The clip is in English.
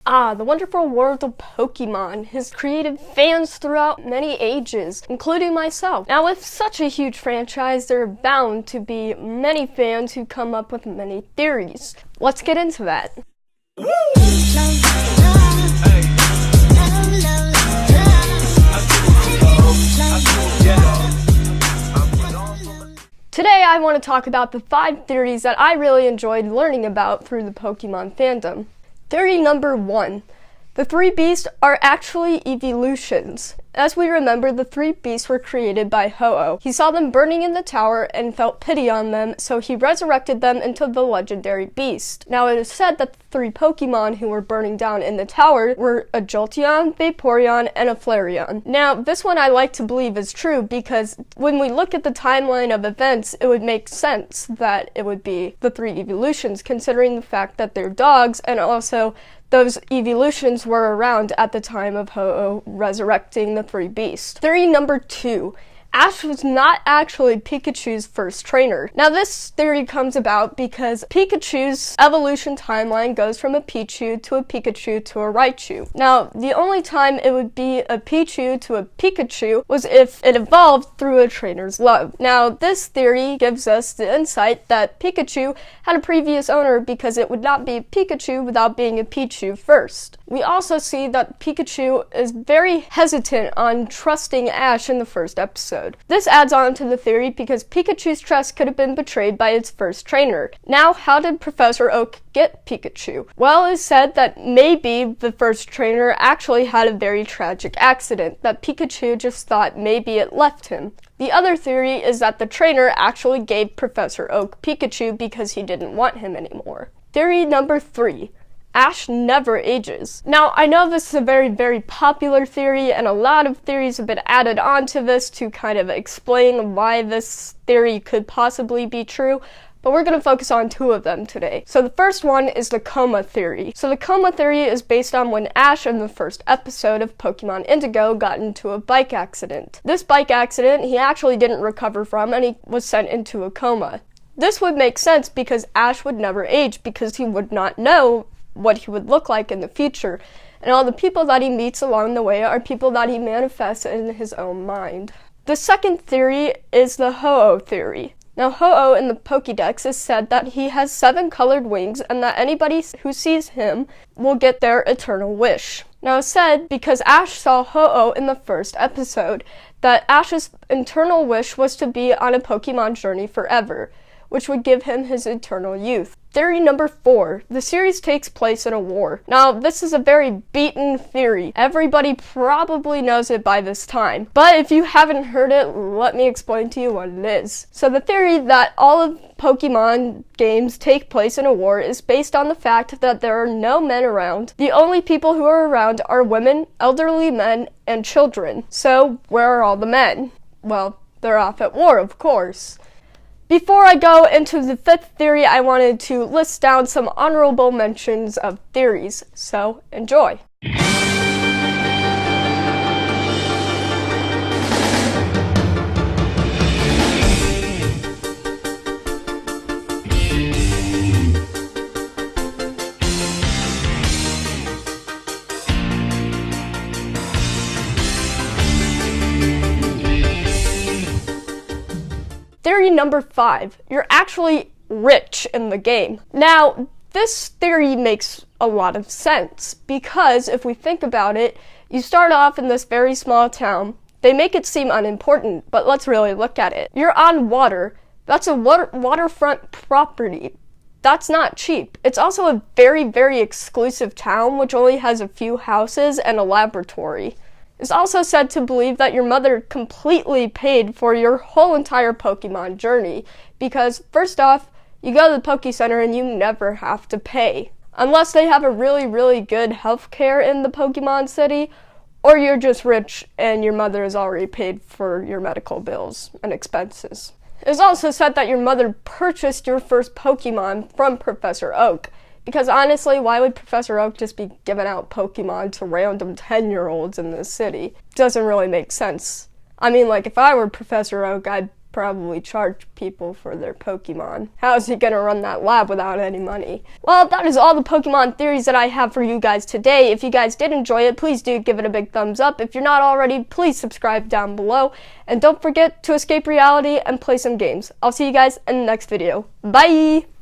The wonderful world of Pokemon has created fans throughout many ages, including myself. Now, with such a huge franchise, there are bound to be many fans who come up with many theories. Let's get into that. Today, I want to talk about the 5 theories that I really enjoyed learning about through the Pokemon fandom. Theory number 1. The 3 beasts are actually evolutions. As we remember, the 3 beasts were created by Ho-Oh. He saw them burning in the tower and felt pity on them, so he resurrected them into the legendary beast. Now, it is said that the 3 Pokemon who were burning down in the tower were a Jolteon, Vaporeon, and a Flareon. Now, this one I like to believe is true because when we look at the timeline of events, it would make sense that it would be the 3 evolutions, considering the fact that they're dogs and also those evolutions were around at the time of Ho-Oh resurrecting the 3 beasts. Theory number 2. Ash was not actually Pikachu's first trainer. Now, this theory comes about because Pikachu's evolution timeline goes from a Pichu to a Pikachu to a Raichu. Now, the only time it would be a Pichu to a Pikachu was if it evolved through a trainer's love. Now, this theory gives us the insight that Pikachu had a previous owner because it would not be a Pikachu without being a Pichu first. We also see that Pikachu is very hesitant on trusting Ash in the first episode. This adds on to the theory because Pikachu's trust could have been betrayed by its first trainer. Now, how did Professor Oak get Pikachu? Well, it's said that maybe the first trainer actually had a very tragic accident, that Pikachu just thought maybe it left him. The other theory is that the trainer actually gave Professor Oak Pikachu because he didn't want him anymore. Theory number 3. Ash never ages. Now, I know this is a very, very popular theory, and a lot of theories have been added onto this to kind of explain why this theory could possibly be true, but we're going to focus on 2 of them today. So the first one is the coma theory. So the coma theory is based on when Ash in the first episode of Pokemon Indigo got into a bike accident. This bike accident he actually didn't recover from, and he was sent into a coma. This would make sense because Ash would never age because he would not know what he would look like in the future, and all the people that he meets along the way are people that he manifests in his own mind. The second theory is the Ho-Oh theory. Now, Ho-Oh in the Pokédex is said that he has 7 colored wings and that anybody who sees him will get their eternal wish. Now, it's said because Ash saw Ho-Oh in the first episode that Ash's eternal wish was to be on a Pokemon journey forever, which would give him his eternal youth. Theory number 4. The series takes place in a war. Now, this is a very beaten theory. Everybody probably knows it by this time. But if you haven't heard it, let me explain to you what it is. So the theory that all of Pokemon games take place in a war is based on the fact that there are no men around. The only people who are around are women, elderly men, and children. So, where are all the men? Well, they're off at war, of course. Before I go into the 5th theory, I wanted to list down some honorable mentions of theories, so enjoy. Theory number 5. You're actually rich in the game. Now, this theory makes a lot of sense because if we think about it, you start off in this very small town. They make it seem unimportant, but let's really look at it. You're on water. That's a waterfront property. That's not cheap. It's also a very, very exclusive town which only has a few houses and a laboratory. It's also said to believe that your mother completely paid for your whole entire Pokemon journey because, first off, you go to the Poke Center and you never have to pay. Unless they have a really, really good healthcare in the Pokemon City, or you're just rich and your mother has already paid for your medical bills and expenses. It's also said that your mother purchased your first Pokemon from Professor Oak. Because honestly, why would Professor Oak just be giving out Pokemon to random 10-year-olds in this city? Doesn't really make sense. I mean, like, if I were Professor Oak, I'd probably charge people for their Pokemon. How is he gonna run that lab without any money? Well, that is all the Pokemon theories that I have for you guys today. If you guys did enjoy it, please do give it a big thumbs up. If you're not already, please subscribe down below. And don't forget to escape reality and play some games. I'll see you guys in the next video. Bye!